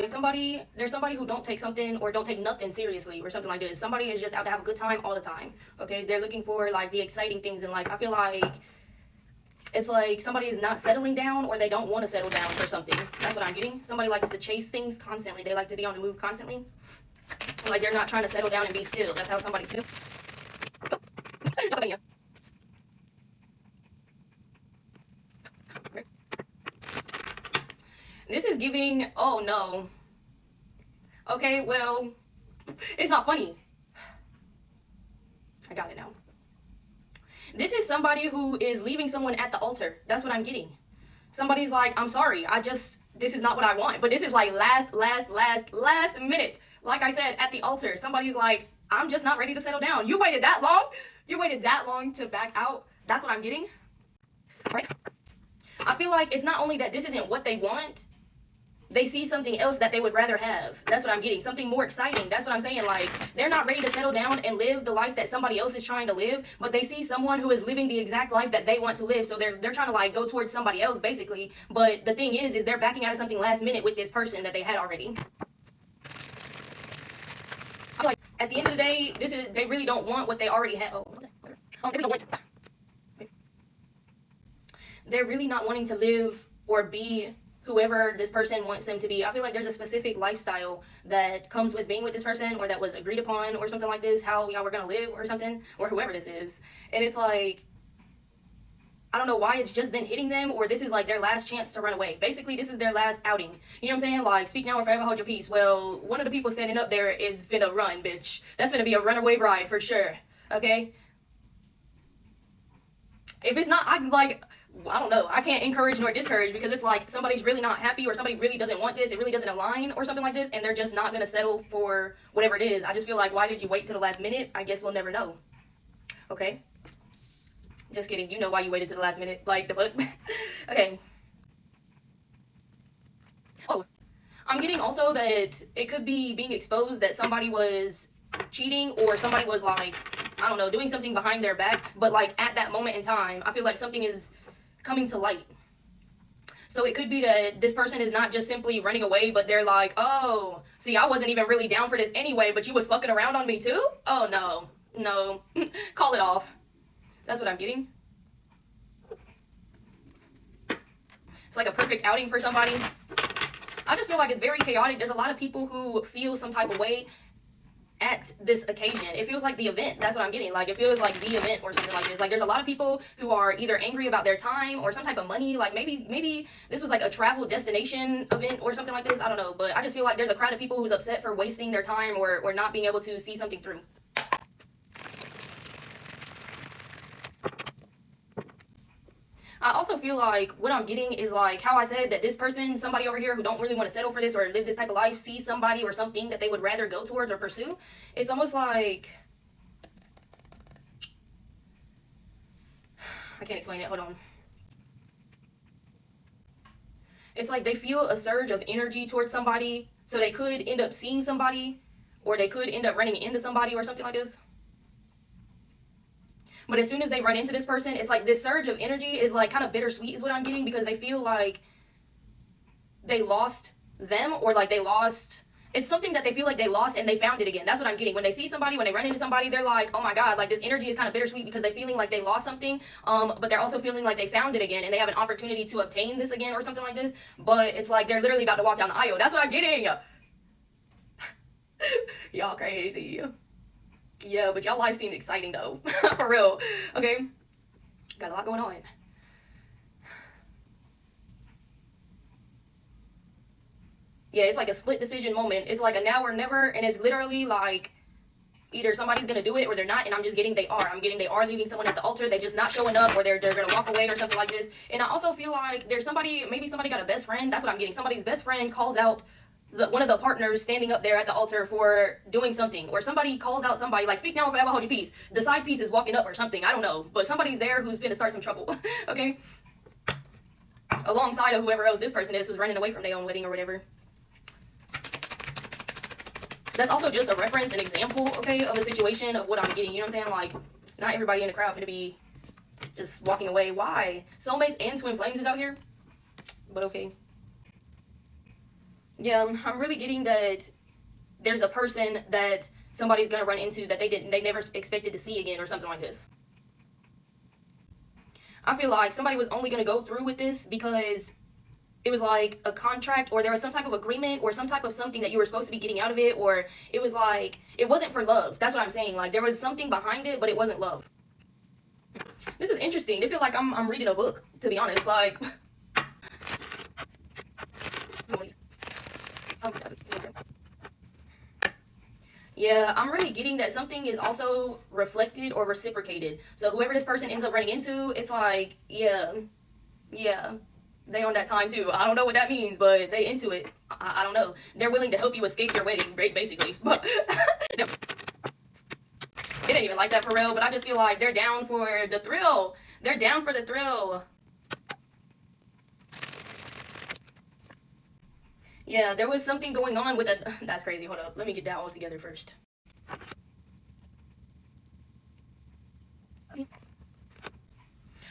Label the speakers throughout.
Speaker 1: There's somebody who don't take something or don't take nothing seriously or something like this. Somebody is just out to have a good time all the time. Okay, they're looking for like the exciting things in life. I feel like it's like somebody is not settling down or they don't want to settle down for something. That's what I'm getting. Somebody likes to chase things constantly. They like to be on the move constantly. Like they're not trying to settle down and be still. That's how somebody feels. This is giving, oh no. Okay, well, it's not funny. I got it now. This is somebody who is leaving someone at the altar. That's what I'm getting. Somebody's like, I'm sorry, this is not what I want. But this is like last minute. Like I said, at the altar, somebody's like, I'm just not ready to settle down. You waited that long? You waited that long to back out? That's what I'm getting. Right? I feel like it's not only that this isn't what they want, they see something else that they would rather have. That's what I'm getting. Something more exciting. That's what I'm saying. Like, they're not ready to settle down and live the life that somebody else is trying to live, but they see someone who is living the exact life that they want to live. So they're trying to like go towards somebody else basically. But the thing is they're backing out of something last minute with this person that they had already. I'm like, at the end of the day, they really don't want what they already have. They really don't want. They're really not wanting to live or be whoever this person wants them to be. I feel like there's a specific lifestyle that comes with being with this person or that was agreed upon or something like this, how y'all were going to live or something, or whoever this is. And it's like, I don't know why it's just then hitting them, or this is like their last chance to run away. Basically, this is their last outing. You know what I'm saying? Like, speak now or forever hold your peace. Well, one of the people standing up there is finna run, bitch. That's finna be a runaway bride for sure. Okay? If it's not, I don't know. I can't encourage nor discourage because it's like somebody's really not happy or somebody really doesn't want this. It really doesn't align or something like this. And they're just not going to settle for whatever it is. I just feel like, why did you wait till the last minute? I guess we'll never know. Okay. Just kidding. You know why you waited to the last minute. Like, the fuck? Okay. Oh, I'm getting also that it could be being exposed that somebody was cheating or somebody was like, I don't know, doing something behind their back. But like at that moment in time, I feel like something is coming to light. So it could be that this person is not just simply running away, but they're like, oh, see, I wasn't even really down for this anyway, but you was fucking around on me too? Oh, no. Call it off. That's what I'm getting. It's like a perfect outing for somebody. I just feel like it's very chaotic. There's a lot of people who feel some type of way at this occasion. It feels like the event. That's what I'm getting. Like, it feels like the event or something like this. Like, there's a lot of people who are either angry about their time or some type of money. Like, maybe this was like a travel destination event or something like this. I don't know. But I just feel like there's a crowd of people who's upset for wasting their time or not being able to see something through. I also feel like what I'm getting is like how I said that this person, somebody over here who don't really want to settle for this or live this type of life, see somebody or something that they would rather go towards or pursue. It's almost like, I can't explain it. Hold on. It's like they feel a surge of energy towards somebody, so they could end up seeing somebody or they could end up running into somebody or something like this. But as soon as they run into this person, it's like this surge of energy is like kind of bittersweet is what I'm getting, because they feel like they lost them or like they lost, it's something that they feel like they lost and they found it again. That's what I'm getting. When they see somebody, when they run into somebody, they're like, oh my God, like this energy is kind of bittersweet because they're feeling like they lost something, but they're also feeling like they found it again and they have an opportunity to obtain this again or something like this. But it's like they're literally about to walk down the aisle. That's what I'm getting. Y'all crazy. Yeah, but y'all life seemed exciting though. For real. Okay. Got a lot going on. Yeah, it's like a split decision moment. It's like a now or never, and it's literally like either somebody's gonna do it or they're not, and I'm just getting they are. I'm getting they are leaving someone at the altar. They're just not showing up, or they're gonna walk away or something like this. And I also feel like there's somebody, maybe somebody got a best friend. That's what I'm getting. Somebody's best friend calls out one of the partners standing up there at the altar for doing something, or somebody calls out somebody like, speak now or forever hold your peace. The side piece is walking up or something, I don't know, but somebody's there who's gonna start some trouble. Okay, alongside of whoever else this person is who's running away from their own wedding or whatever. That's also just a reference, an example, okay, of a situation of what I'm getting. You know what I'm saying? Like, not everybody in the crowd gonna be just walking away. Why? Soulmates and twin flames is out here, but okay. Yeah, I'm really getting that there's a person that somebody's gonna run into that they never expected to see again or something like this. I feel like somebody was only gonna go through with this because it was like a contract or there was some type of agreement or some type of something that you were supposed to be getting out of it, or it was like it wasn't for love. That's what I'm saying. Like there was something behind it, but it wasn't love. This is interesting. I feel like I'm reading a book, to be honest. Like yeah, I'm really getting that something is also reflected or reciprocated. So whoever this person ends up running into, it's like, yeah, they on that time too. I don't know what that means, but they into it. I don't know. They're willing to help you escape your wedding, basically. But it ain't even like that for real. But I just feel like they're down for the thrill. They're down for the thrill. Yeah, there was something going on with a... That's crazy. Hold up. Let me get that all together first.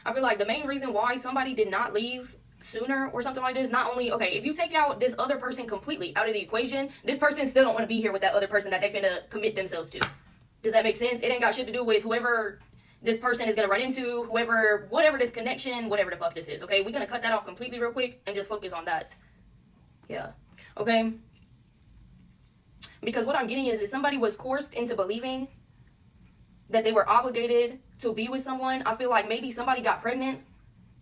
Speaker 1: I feel like the main reason why somebody did not leave sooner or something like this, not only... Okay, if you take out this other person completely out of the equation, this person still don't want to be here with that other person that they finna commit themselves to. Does that make sense? It ain't got shit to do with whoever this person is gonna run into, whatever this connection, whatever the fuck this is, okay? We're gonna cut that off completely real quick and just focus on that. Yeah. Okay? Because what I'm getting is somebody was coerced into believing that they were obligated to be with someone. I feel like maybe somebody got pregnant,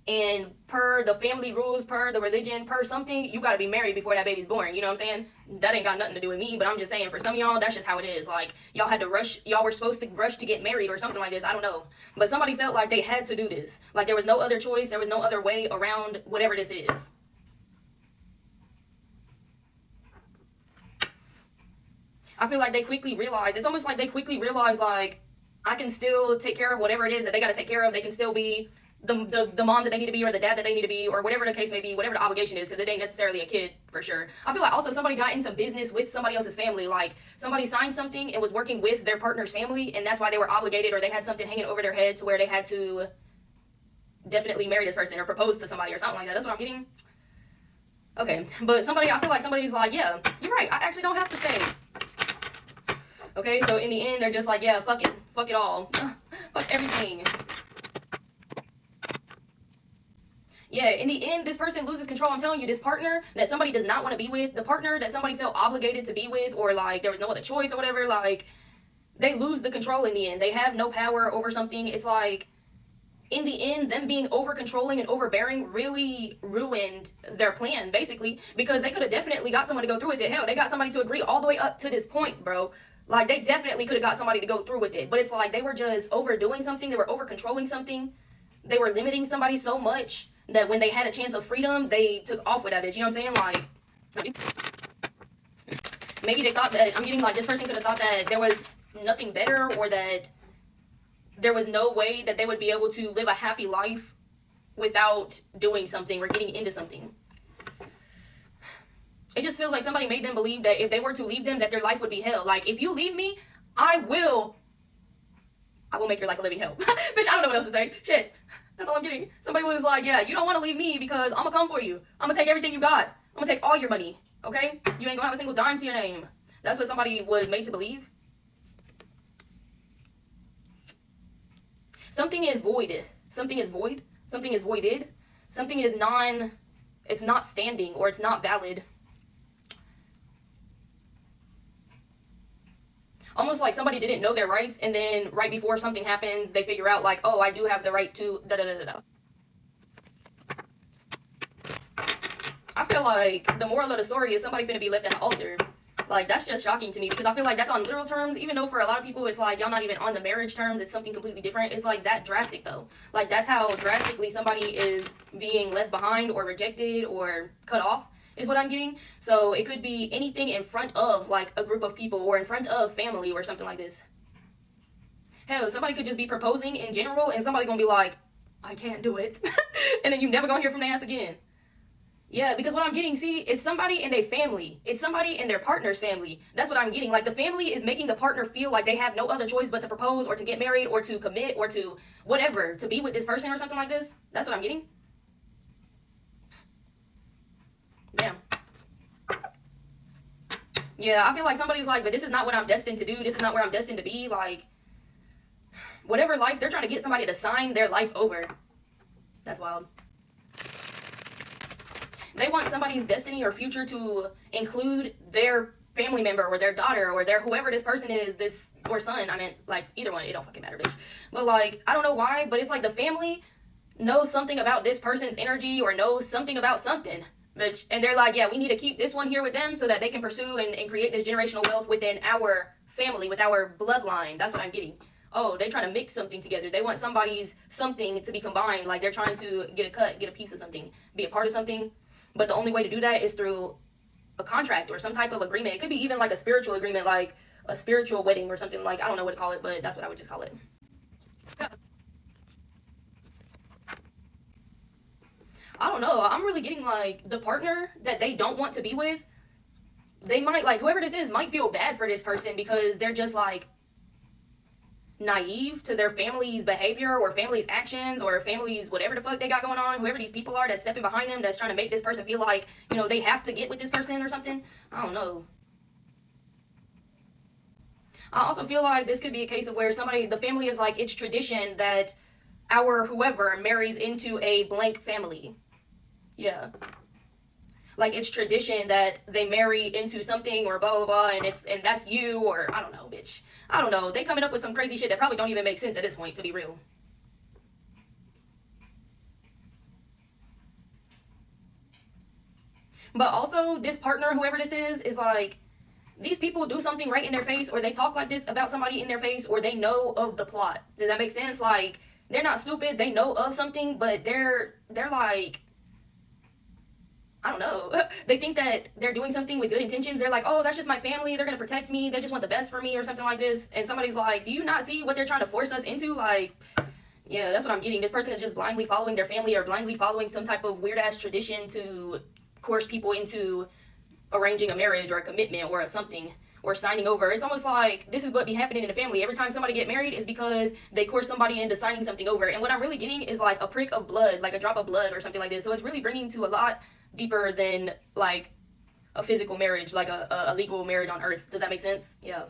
Speaker 1: and per the family rules, per the religion, per something, you gotta be married before that baby's born. You know what I'm saying? That ain't got nothing to do with me, but I'm just saying for some of y'all, that's just how it is. Like, y'all had to rush, y'all were supposed to rush to get married or something like this. I don't know. But somebody felt like they had to do this. Like, there was no other choice, there was no other way around whatever this is. I feel like they quickly realized, it's almost like they quickly realized, like, I can still take care of whatever it is that they got to take care of. They can still be the mom that they need to be, or the dad that they need to be, or whatever the case may be, whatever the obligation is, because it ain't necessarily a kid for sure. I feel like also somebody got into business with somebody else's family. Like, somebody signed something and was working with their partner's family, and that's why they were obligated, or they had something hanging over their head to where they had to definitely marry this person or propose to somebody or something like that. That's what I'm getting. Okay, but I feel like somebody's like, yeah, you're right, I actually don't have to stay. Okay, so in the end, they're just like, yeah, fuck it all. Fuck everything. Yeah, in the end, this person loses control. I'm telling you, this partner that somebody does not want to be with, the partner that somebody felt obligated to be with, or like there was no other choice or whatever, like, they lose the control in the end. They have no power over something. It's like, in the end, them being over-controlling and overbearing really ruined their plan, basically, because they could have definitely got someone to go through with it. Hell, they got somebody to agree all the way up to this point, bro. Like, they definitely could have got somebody to go through with it. But it's like they were just overdoing something. They were over-controlling something. They were limiting somebody so much that when they had a chance of freedom, they took off with that bitch. You know what I'm saying? Like, maybe they thought that, I'm getting like, this person could have thought that there was nothing better, or that there was no way that they would be able to live a happy life without doing something or getting into something. It just feels like somebody made them believe that if they were to leave them, that their life would be hell. Like, if you leave me, I will make your life a living hell. Bitch, I don't know what else to say. Shit. That's all I'm getting. Somebody was like, yeah, you don't want to leave me because I'm going to come for you. I'm going to take everything you got. I'm going to take all your money. Okay? You ain't going to have a single dime to your name. That's what somebody was made to believe. Something is void. Something is void. Something is voided. Something is it's not standing, or it's not valid. Almost like somebody didn't know their rights, and then right before something happens, they figure out like, oh, I do have the right to da-da-da-da-da. I feel like the moral of the story is somebody finna be left at the altar. Like, that's just shocking to me, because I feel like that's on literal terms, even though for a lot of people it's like, y'all not even on the marriage terms, it's something completely different. It's like that drastic though. Like, that's how drastically somebody is being left behind or rejected or cut off, is what I'm getting. So it could be anything in front of like a group of people, or in front of family, or something like this. Hell, somebody could just be proposing in general, and somebody gonna be like, I can't do it. And then you never gonna hear from their ass again. Yeah, because what I'm getting, see, it's somebody in their family. It's somebody in their partner's family. That's what I'm getting. Like, the family is making the partner feel like they have no other choice but to propose, or to get married, or to commit, or to whatever, to be with this person or something like this. That's what I'm getting. Damn. Yeah, I feel like somebody's like, but this is not what I'm destined to do. This is not where I'm destined to be. Like, whatever life, they're trying to get somebody to sign their life over. That's wild. They want somebody's destiny or future to include their family member or their daughter or their whoever this person is, this or son. I mean, like, either one, it don't fucking matter, bitch. But like, I don't know why, but it's like the family knows something about this person's energy or knows something about something, bitch. And they're like, yeah, we need to keep this one here with them so that they can pursue and create this generational wealth within our family, with our bloodline. That's what I'm getting. Oh, they're trying to mix something together. They want somebody's something to be combined. Like, they're trying to get a cut, get a piece of something, be a part of something. But the only way to do that is through a contract or some type of agreement. It could be even like a spiritual agreement, like a spiritual wedding or something. Like, I don't know what to call it, but that's what I would just call it. I don't know. I'm really getting like the partner that they don't want to be with. They might, like, whoever this is might feel bad for this person because they're just like naive to their family's behavior or family's actions or family's whatever the fuck they got going on. Whoever these people are that's stepping behind them, that's trying to make this person feel like, you know, they have to get with this person or something. I don't know. I also feel like this could be a case of where somebody, the family is like, it's tradition that our whoever marries into a blank family. Yeah. Like, it's tradition that they marry into something or blah, blah, blah, and that's you, or I don't know, bitch. I don't know. They coming up with some crazy shit that probably don't even make sense at this point, to be real. But also, this partner, whoever this is like, these people do something right in their face, or they talk like this about somebody in their face, or they know of the plot. Does that make sense? Like, they're not stupid. They know of something, but they're like, I don't know. They think that they're doing something with good intentions. They're like, oh, that's just my family. They're going to protect me. They just want the best for me or something like this. And somebody's like, do you not see what they're trying to force us into? Like, yeah, that's what I'm getting. This person is just blindly following their family or blindly following some type of weird-ass tradition to coerce people into arranging a marriage or a commitment or a something or signing over. It's almost like this is what be happening in the family. Every time somebody get married is because they coerce somebody into signing something over. And what I'm really getting is like a prick of blood, like a drop of blood or something like this. So it's really bringing to a lot deeper than like a physical marriage, like a legal marriage on earth. Does that make sense? Yeah.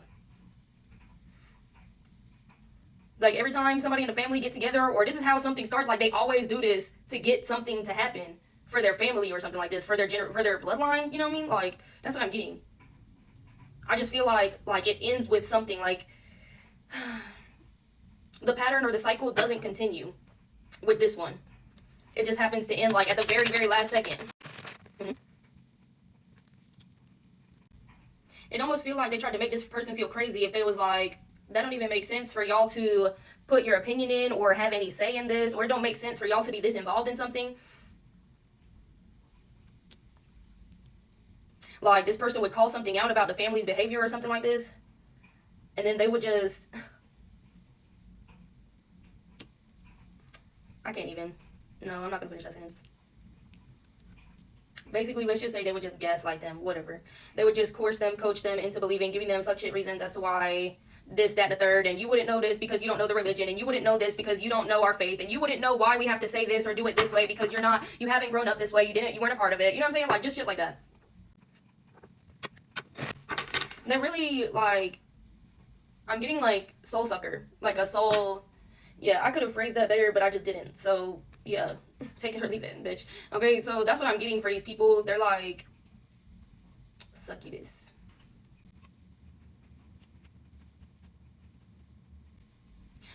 Speaker 1: Like, every time somebody in the family get together, or this is how something starts, like, they always do this to get something to happen for their family or something like this, for their bloodline, you know what I mean? Like, that's what I'm getting. I just feel like it ends with something, like, the pattern or the cycle doesn't continue with this one. It just happens to end, like, at the very, very last second. It almost feel like they tried to make this person feel crazy if they was like, that don't even make sense for y'all to put your opinion in or have any say in this, or it don't make sense for y'all to be this involved in something. Like, this person would call something out about the family's behavior or something like this, and then they would just, I can't even, no, I'm not gonna finish that sentence. Basically, let's just say they would just gaslight them, whatever. They would just coerce them, coach them into believing, giving them fuck shit reasons as to why this, that, and the third, and you wouldn't know this because you don't know the religion, and you wouldn't know this because you don't know our faith, and you wouldn't know why we have to say this or do it this way because you haven't grown up this way, you weren't a part of it, you know what I'm saying? Like, just shit like that. They're really, like, I'm getting, like, soul sucker, like a soul, yeah, I could have phrased that better, but I just didn't, so, yeah, take it or leave it, bitch. Okay, so that's what I'm getting for these people. They're like, succubus.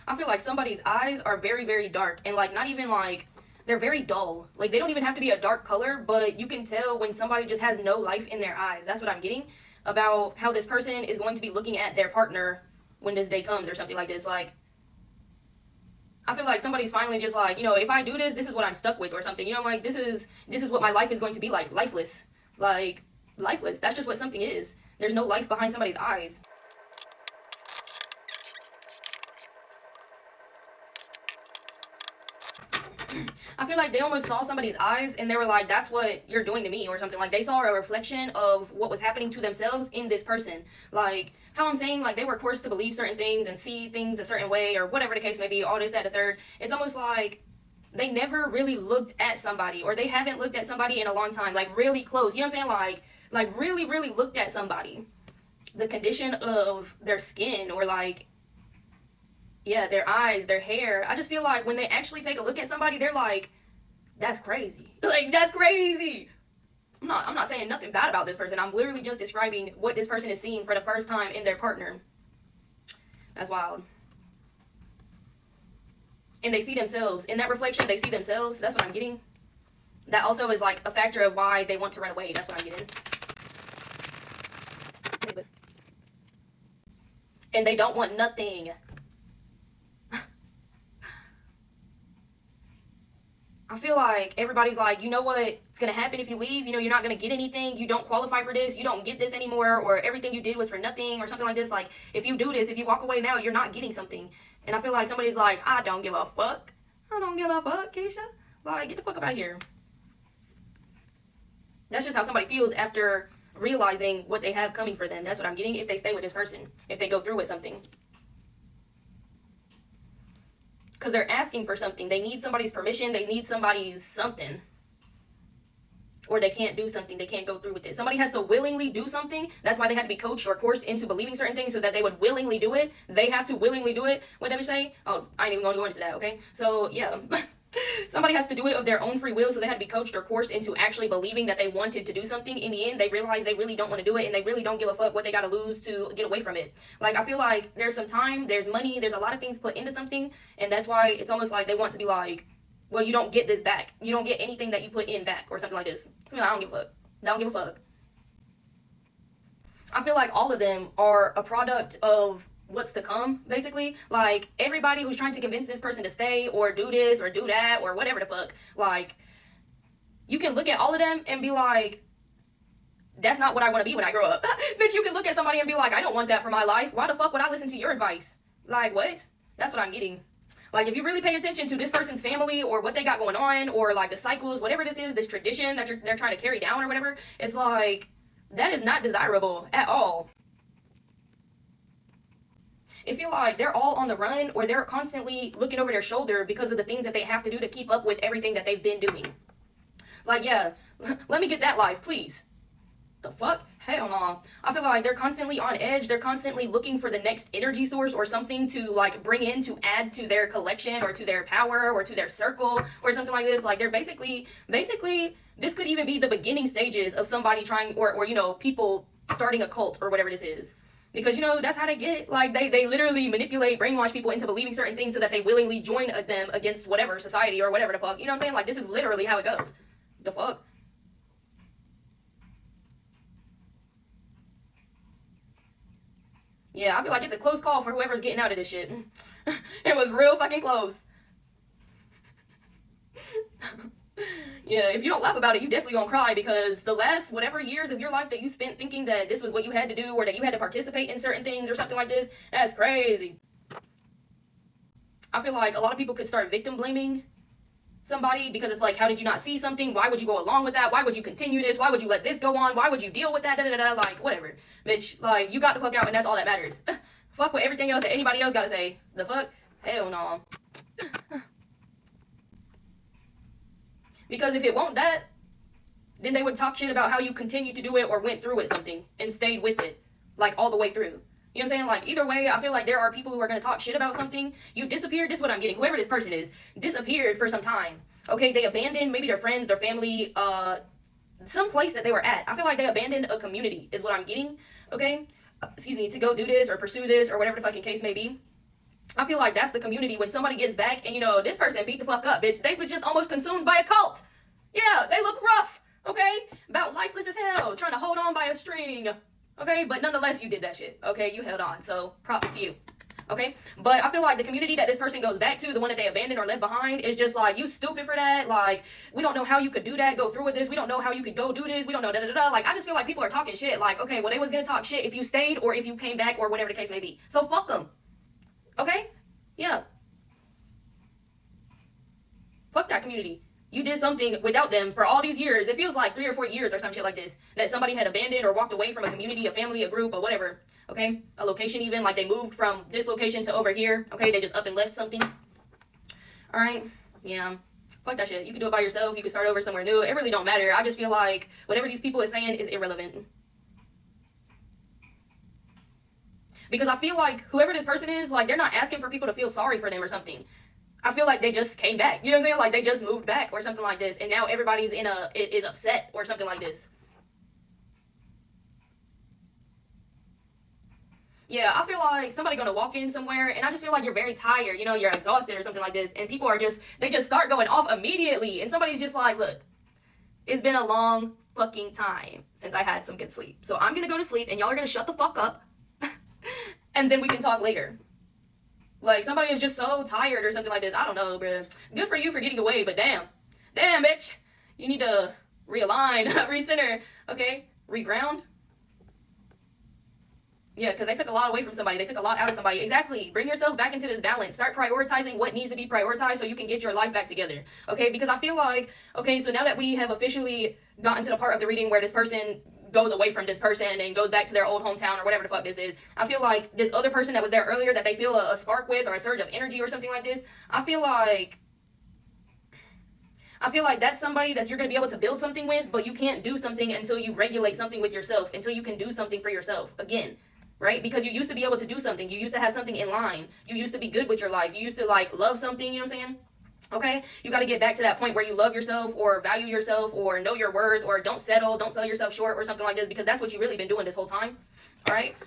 Speaker 1: I feel like somebody's eyes are very, very dark, and, like, not even, like, they're very dull. Like, they don't even have to be a dark color, but you can tell when somebody just has no life in their eyes. That's what I'm getting about how this person is going to be looking at their partner when this day comes or something like this. Like, I feel like somebody's finally just like, you know, if I do this, this is what I'm stuck with or something. You know, like, this is what my life is going to be like. Lifeless. Like, lifeless. That's just what something is. There's no life behind somebody's eyes. I feel like they almost saw somebody's eyes and they were like, that's what you're doing to me or something. Like, they saw a reflection of what was happening to themselves in this person. Like, how I'm saying, like, they were forced to believe certain things and see things a certain way or whatever the case may be, all this, that, the third. It's almost like they never really looked at somebody, or they haven't looked at somebody in a long time, like, really close. You know what I'm saying? Like really, really looked at somebody. the condition of their skin, or like, yeah, their eyes, their hair. I just feel like when they actually take a look at somebody, they're like, that's crazy. Like, that's crazy. I'm not saying nothing bad about this person. I'm literally just describing what this person is seeing for the first time in their partner. That's wild. And they see themselves. In that reflection, they see themselves. That's what I'm getting. That also is like a factor of why they want to run away. That's what I'm getting. And they don't want nothing. I feel like everybody's like, you know what's going to happen if you leave? You know, you're not going to get anything. You don't qualify for this. You don't get this anymore. Or everything you did was for nothing or something like this. Like, if you do this, if you walk away now, you're not getting something. And I feel like somebody's like, I don't give a fuck. I don't give a fuck, Keisha. Like, get the fuck up out of here. That's just how somebody feels after realizing what they have coming for them. That's what I'm getting if they stay with this person. If they go through with something. Because they're asking for something. They need somebody's permission. They need somebody's something. Or they can't do something. They can't go through with it. Somebody has to willingly do something. That's why they had to be coached or coursed into believing certain things so that they would willingly do it. They have to willingly do it. What did I say? Oh, I ain't even going to go into that, okay? So, yeah. Somebody has to do it of their own free will, so they had to be coached or coursed into actually believing that they wanted to do something. In the end, they realize they really don't want to do it, and they really don't give a fuck what they got to lose to get away from it. Like, I feel like there's some time, there's money, there's a lot of things put into something, and that's why it's almost like they want to be like, well, you don't get this back. You don't get anything that you put in back, or something like this. Something like, I don't give a fuck. I don't give a fuck. I feel like all of them are a product of what's to come, basically. Like, everybody who's trying to convince this person to stay or do this or do that or whatever the fuck, like, you can look at all of them and be like, that's not what I want to be when I grow up. Bitch, you can look at somebody and be like, I don't want that for my life. Why the fuck would I listen to your advice? Like, what? That's what I'm getting. Like, if you really pay attention to this person's family or what they got going on, or like the cycles, whatever this is, this tradition that they're trying to carry down or whatever, it's like, that is not desirable at all. It feel like they're all on the run, or they're constantly looking over their shoulder because of the things that they have to do to keep up with everything that they've been doing. Like, yeah, let me get that life, please. The fuck? Hell no. I feel like they're constantly on edge. They're constantly looking for the next energy source or something to like bring in to add to their collection or to their power or to their circle or something like this. Like, they're basically, this could even be the beginning stages of somebody trying, or you know, people starting a cult or whatever this is. Because, you know, that's how they get. Like, they literally manipulate, brainwash people into believing certain things so that they willingly join them against whatever society or whatever the fuck. You know what I'm saying? Like, this is literally how it goes. The fuck? Yeah, I feel like it's a close call for whoever's getting out of this shit. It was real fucking close. Yeah, if you don't laugh about it, you definitely gonna cry, because the last whatever years of your life that you spent thinking that this was what you had to do or that you had to participate in certain things or something like this, that's crazy. I feel like a lot of people could start victim blaming somebody, because it's like, how did you not see something? Why would you go along with that? Why would you continue this? Why would you let this go on? Why would you deal with that? Da, da, da, da. Like, whatever. Bitch, like, you got the fuck out, and that's all that matters. Fuck with everything else that anybody else gotta say. The fuck? Hell no. Because if it won't that, then they would talk shit about how you continued to do it or went through with something and stayed with it, like, all the way through. You know what I'm saying? Like, either way, I feel like there are people who are going to talk shit about something. You disappeared. This is what I'm getting. Whoever this person is, disappeared for some time. Okay, they abandoned maybe their friends, their family, some place that they were at. I feel like they abandoned a community is what I'm getting. Okay? Excuse me, to go do this or pursue this or whatever the fucking case may be. I feel like that's the community when somebody gets back and, you know, this person beat the fuck up, bitch. They was just almost consumed by a cult. Yeah, they look rough, okay? About lifeless as hell, trying to hold on by a string, okay? But nonetheless, you did that shit, okay? You held on, so props to you, okay? But I feel like the community that this person goes back to, the one that they abandoned or left behind, is just like, you stupid for that. Like, we don't know how you could do that, go through with this. We don't know how you could go do this. We don't know da-da-da-da. Like, I just feel like people are talking shit. Like, okay, well, they was gonna talk shit if you stayed or if you came back or whatever the case may be. So fuck them, okay? Yeah. Fuck that community. You did something without them for all these years. It feels like 3 or 4 years or some shit like this. That somebody had abandoned or walked away from a community, a family, a group, or whatever. Okay? A location even. Like, they moved from this location to over here. Okay? They just up and left something. Alright? Yeah. Fuck that shit. You can do it by yourself. You can start over somewhere new. It really don't matter. I just feel like whatever these people is saying is irrelevant. Because I feel like whoever this person is, like, they're not asking for people to feel sorry for them or something. I feel like they just came back. You know what I'm saying? Like, they just moved back or something like this. And now everybody's is upset or something like this. Yeah, I feel like somebody gonna walk in somewhere, and I just feel like you're very tired, you know, you're exhausted or something like this, and people are just, they just start going off immediately, and somebody's just like, look, it's been a long fucking time since I had some good sleep, so I'm gonna go to sleep, and y'all are gonna shut the fuck up, and then we can talk later. Like, somebody is just so tired or something like this. I don't know, bruh. Good for you for getting away, but damn, bitch, you need to realign, recenter, okay, reground. Yeah, because they took a lot away from somebody. They took a lot out of somebody. Exactly. Bring yourself back into this balance. Start prioritizing what needs to be prioritized so you can get your life back together. Okay? Because I feel like, okay, so now that we have officially gotten to the part of the reading where this person goes away from this person and goes back to their old hometown or whatever the fuck this is, I feel like this other person that was there earlier that they feel a spark with or a surge of energy or something like this, I feel like that's somebody that you're going to be able to build something with, but you can't do something until you regulate something with yourself, until you can do something for yourself. Again. Right? Because you used to be able to do something. You used to have something in line. You used to be good with your life. You used to, like, love something, you know what I'm saying? Okay? You got to get back to that point where you love yourself or value yourself or know your worth or don't settle, don't sell yourself short or something like this, because that's what you've really been doing this whole time. All right?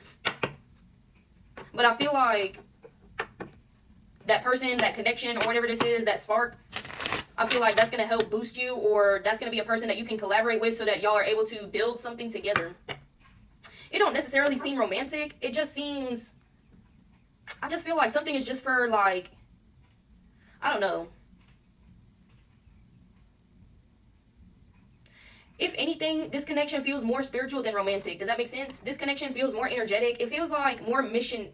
Speaker 1: But I feel like that person, that connection, or whatever this is, that spark, I feel like that's going to help boost you, or that's going to be a person that you can collaborate with so that y'all are able to build something together. It don't necessarily seem romantic. It just seems, I just feel like something is just for, like, I don't know. If anything, this connection feels more spiritual than romantic. Does that make sense? This connection feels more energetic. It feels like more mission.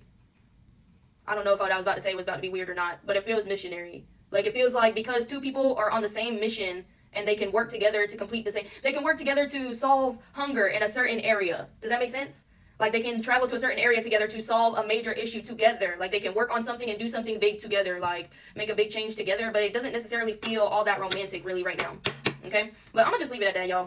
Speaker 1: I don't know if what I was about to say was about to be weird or not, but it feels missionary. Like, it feels like because two people are on the same mission, and they can work together to complete the same. They can work together to solve hunger in a certain area. Does that make sense? Like, they can travel to a certain area together to solve a major issue together. Like, they can work on something and do something big together. Like, make a big change together. But it doesn't necessarily feel all that romantic really right now. Okay? But I'm going to just leave it at that, y'all.